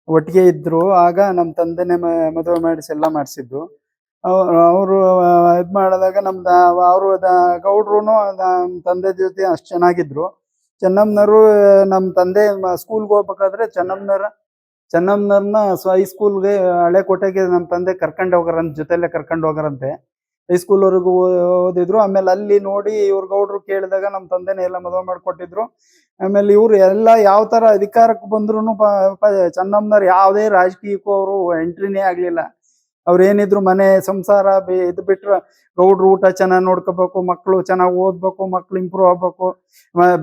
ಒಟ್ಟಿಗೆ ಇದ್ರು. ಆಗ ನಮ್ಮ ತಂದೆನೇ ಮದುವೆ ಮಾಡಿಸಿ ಎಲ್ಲ ಮಾಡಿಸಿದ್ದು. ಅವರು ಇದು ಮಾಡಿದಾಗ ನಮ್ದು ಅವರು ಗೌಡ್ರು ನಮ್ಮ ತಂದೆ ಜೊತೆ ಅಷ್ಟು ಚೆನ್ನಾಗಿದ್ರು. ಚೆನ್ನಮ್ಮನವರು ನಮ್ಮ ತಂದೆ ಸ್ಕೂಲ್ಗೆ ಹೋಗ್ಬೇಕಾದ್ರೆ ಚೆನ್ನಮ್ಮನವ್ರನ್ನ ಹೈಸ್ಕೂಲ್ಗೆ ಹಳೆಕೋಟೆಗೆ ನಮ್ಮ ತಂದೆ ಕರ್ಕೊಂಡು ಹೋಗಾರಂತೆ, ಜೊತೆಲೆ ಕರ್ಕೊಂಡು ಹೋಗಾರಂತೆ. ಹೈಸ್ಕೂಲ್ವರೆಗೂ ಓದಿದ್ರು. ಆಮೇಲೆ ಅಲ್ಲಿ ನೋಡಿ ಇವ್ರ ಗೌಡ್ರು ಕೇಳಿದಾಗ ನಮ್ಮ ತಂದೆನೇ ಎಲ್ಲ ಮದುವೆ ಮಾಡಿಕೊಟ್ಟಿದ್ರು. ಆಮೇಲೆ ಇವ್ರು ಎಲ್ಲ ಯಾವ ತರ ಅಧಿಕಾರಕ್ಕೆ ಬಂದ್ರು ಚೆನ್ನಮ್ಮನವ್ರು ಯಾವುದೇ ರಾಜಕೀಯಕ್ಕೂ ಅವರು ಎಂಟ್ರಿನೇ ಆಗ್ಲಿಲ್ಲ. ಅವ್ರು ಏನಿದ್ರು ಮನೆ ಸಂಸಾರ ಇದು ಬಿಟ್ರೆ ಗೌಡ್ರು ಊಟ ಚೆನ್ನಾಗಿ ನೋಡ್ಕೋಬೇಕು, ಮಕ್ಕಳು ಚೆನ್ನಾಗಿ ಓದ್ಬೇಕು, ಮಕ್ಳು ಇಂಪ್ರೂವ್ ಆಗ್ಬೇಕು,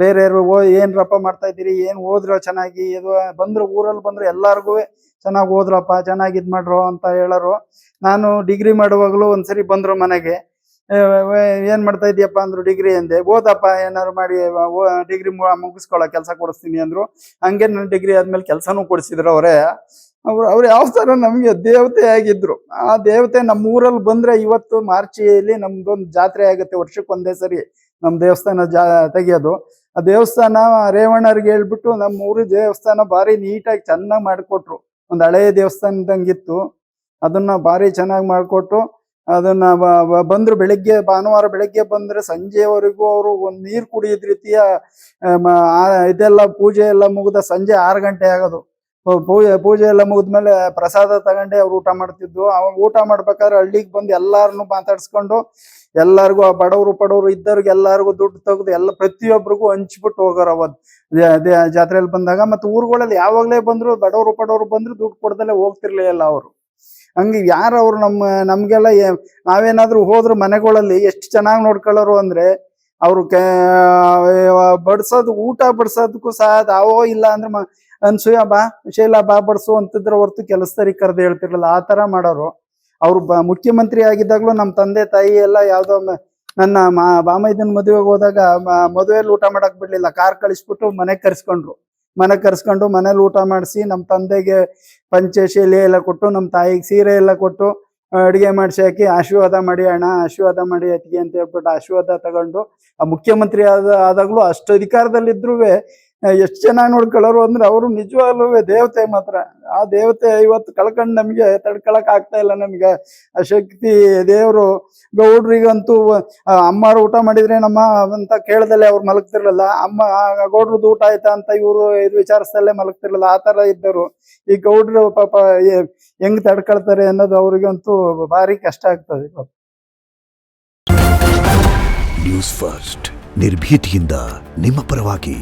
ಬೇರೆಯವರು ಏನ್ರಪ್ಪ ಮಾಡ್ತಾ ಇದ್ದೀರಿ, ಏನ್ ಓದ್ರೋ ಚೆನ್ನಾಗಿ, ಇದು ಬಂದ್ರು ಊರಲ್ಲಿ ಬಂದ್ರು ಎಲ್ಲಾರ್ಗು ಚೆನ್ನಾಗಿ ಓದ್ರಪ್ಪ, ಚೆನ್ನಾಗಿ ಇದ್ ಮಾಡ್ರು ಅಂತ ಹೇಳೋರು. ನಾನು ಡಿಗ್ರಿ ಮಾಡುವಾಗಲೂ ಒಂದ್ಸರಿ ಬಂದ್ರು ಮನೆಗೆ. ಏನ್ ಮಾಡ್ತಾ ಇದೀಯಪ್ಪ ಅಂದ್ರು. ಡಿಗ್ರಿ ಅಂದೆ. ಓದಪ್ಪ ಏನಾದ್ರು ಮಾಡಿ ಡಿಗ್ರಿ ಮುಗಿಸ್ಕೊಳ್ಳೋ ಕೆಲಸ ಕೊಡಿಸ್ತೀನಿ ಅಂದ್ರು. ಹಂಗೆ ನನ್ನ ಡಿಗ್ರಿ ಆದ್ಮೇಲೆ ಕೆಲಸನೂ ಕೊಡಿಸಿದ್ರು ಅವರೇ. ಅವ್ರು ಯಾವ ತರ ನಮ್ಗೆ ದೇವತೆ ಆಗಿದ್ರು. ಆ ದೇವತೆ ನಮ್ಮ ಊರಲ್ಲಿ ಬಂದ್ರೆ ಇವತ್ತು ಮಾರ್ಚಿಯಲ್ಲಿ ನಮ್ದೊಂದು ಜಾತ್ರೆ ಆಗುತ್ತೆ, ವರ್ಷಕ್ಕೆ ಒಂದೇ ಸರಿ ನಮ್ ದೇವಸ್ಥಾನ ತೆಗಿಯೋದು. ಆ ದೇವಸ್ಥಾನ ರೇವಣ್ಣರಿಗೆ ಹೇಳ್ಬಿಟ್ಟು ನಮ್ಮ ಊರಿ ದೇವಸ್ಥಾನ ಭಾರಿ ನೀಟಾಗಿ ಚೆನ್ನಾಗಿ ಮಾಡಿಕೊಟ್ರು. ಒಂದ್ ಹಳೆಯ ದೇವಸ್ಥಾನದಂಗಿತ್ತು. ಅದನ್ನ ಭಾರಿ ಚೆನ್ನಾಗಿ ಮಾಡಿಕೊಟ್ಟು ಅದನ್ನ ಬಂದ್ರು ಬೆಳಿಗ್ಗೆ, ಭಾನುವಾರ ಬೆಳಿಗ್ಗೆ ಬಂದ್ರೆ ಸಂಜೆವರೆಗೂ ಅವರು ಒಂದ್ ನೀರ್ ಕುಡಿಯೋದ್ ರೀತಿಯ ಇದೆಲ್ಲ ಪೂಜೆ ಎಲ್ಲ ಮುಗಿದ ಸಂಜೆ 6 ಗಂಟೆ ಆಗೋದು. ಪೂಜೆ ಎಲ್ಲ ಮುಗಿದ್ಮೇಲೆ ಪ್ರಸಾದ ತಗೊಂಡೆ ಅವ್ರು ಊಟ ಮಾಡ್ತಿದ್ವು. ಅವಾಗ ಊಟ ಮಾಡ್ಬೇಕಾದ್ರೆ ಹಳ್ಳಿಗೆ ಬಂದು ಎಲ್ಲಾರನ್ನು ಮಾತಾಡ್ಸ್ಕೊಂಡು ಎಲ್ಲಾರ್ಗು ಬಡವ್ರು ಇದ್ದವ್ರಿಗೆ ಎಲ್ಲಾರ್ಗು ದುಡ್ಡು ತೆಗೆದು ಎಲ್ಲ ಪ್ರತಿಯೊಬ್ಬರಿಗೂ ಹಂಚ್ಬಿಟ್ಟು ಹೋಗೋರು ಅವತ್ತು ಜಾತ್ರೆಯಲ್ಲಿ ಬಂದಾಗ. ಮತ್ತೆ ಊರುಗಳಲ್ಲಿ ಯಾವಾಗ್ಲೇ ಬಂದ್ರು ಬಡವ್ರು ಬಂದ್ರು ದುಡ್ಡು ಕೊಡ್ದಲ್ಲೇ ಹೋಗ್ತಿರ್ಲಿಲ್ಲ ಅವರು. ಹಂಗೆ ಯಾರವ್ರು ನಮ್ಗೆಲ್ಲ ನಾವೇನಾದ್ರೂ ಹೋದ್ರು ಮನೆಗಳಲ್ಲಿ ಎಷ್ಟು ಚೆನ್ನಾಗಿ ನೋಡ್ಕೊಳ್ಳೋರು ಅಂದ್ರೆ ಅವ್ರು ಬಡ್ಸೋದು, ಊಟ ಬಡ್ಸೋದಕ್ಕೂ ಸಹ ಅವೋ ಇಲ್ಲ ಅಂದ್ರೆ ಅನ್ಸೂಯ ಬಾ ಶೈಲಾ ಬಾ ಬಡ್ಸು ಅಂತಿದ್ರ ಹೊರ್ತು ಕೆಲಸದವ್ರಿಗೆ ಕರೆದು ಹೇಳ್ತಿರ್ಲಿಲ್ಲ. ಆ ತರ ಮಾಡೋರು. ಅವ್ರು ಮುಖ್ಯಮಂತ್ರಿ ಆಗಿದ್ದಾಗ್ಲೂ ನಮ್ಮ ತಂದೆ ತಾಯಿ ಎಲ್ಲ ಯಾವ್ದೋ ನನ್ನ ಬಾಮೈದನ್ ಮದುವೆಗೆ ಹೋದಾಗ ಮದುವೆಯಲ್ಲಿ ಊಟ ಮಾಡಕ್ ಬಿಡ್ಲಿಲ್ಲ. ಕಾರ್ ಕಳಿಸ್ಬಿಟ್ಟು ಮನೆಗ್ ಕರ್ಸ್ಕೊಂಡು ಮನೇಲಿ ಊಟ ಮಾಡಿಸಿ ನಮ್ಮ ತಂದೆಗೆ ಪಂಚೆ ಶೈಲಿ ಎಲ್ಲ ಕೊಟ್ಟು, ನಮ್ಮ ತಾಯಿಗೆ ಸೀರೆ ಎಲ್ಲ ಕೊಟ್ಟು ಅಡಿಗೆ ಮಾಡಿಸಿ ಹಾಕಿ ಆಶೀರ್ವಾದ ಮಾಡಿ ಅಣ್ಣ ಆಶೀರ್ವಾದ ಮಾಡಿ ಅತ್ತಿಗೆ ಅಂತ ಹೇಳ್ಬಿಟ್ಟು ಆಶೀರ್ವಾದ ತಗೊಂಡು ಆ ಮುಖ್ಯಮಂತ್ರಿ ಆದಾಗ್ಲೂ ಅಷ್ಟು ಅಧಿಕಾರದಲ್ಲಿದ್ರು ಎಷ್ಟು ಚೆನ್ನಾಗಿ ನೋಡ್ಕೊಳ್ಳೋರು ಅಂದ್ರೆ ಅವರು ನಿಜವಾಗ್ಲೂ ದೇವತೆ ಮಾತ್ರ. ಆ ದೇವತೆ ಇವತ್ತು ಕಳ್ಕೊಂಡು ನಮ್ಗೆ ತಡ್ಕೊಳಕ್ ಆಗ್ತಾ ಇಲ್ಲ. ನಮ್ಗೆ ಆ ಶಕ್ತಿ ದೇವ್ರು. ಗೌಡ್ರಿಗಂತೂ ಅಮ್ಮಾರು ಊಟ ಮಾಡಿದ್ರೆ ನಮ್ಮ ಅಂತ ಕೇಳ್ದಲ್ಲೇ ಅವ್ರು ಮಲಗ್ತಿರ್ಲಿಲ್ಲ. ಗೌಡ್ರದ್ದು ಊಟ ಆಯ್ತಾ ಅಂತ ಇವ್ರು ಇದು ವಿಚಾರಿಸ್ದಲ್ಲೇ ಮಲಗ್ತಿರ್ಲಿಲ್ಲ. ಆ ತರ ಇದ್ದರು. ಈ ಗೌಡ್ರು ಪಾಪ ಹೆಂಗ್ ತಡ್ಕೊಳ್ತಾರೆ ಅನ್ನೋದು ಅವ್ರಿಗಂತೂ ಭಾರಿ ಕಷ್ಟ ಆಗ್ತದೆ. ನ್ಯೂಸ್ ಫಸ್ಟ್ ನಿರ್ಭೀತಿಯಿಂದ ನಿಮ್ಮ ಪರವಾಗಿ.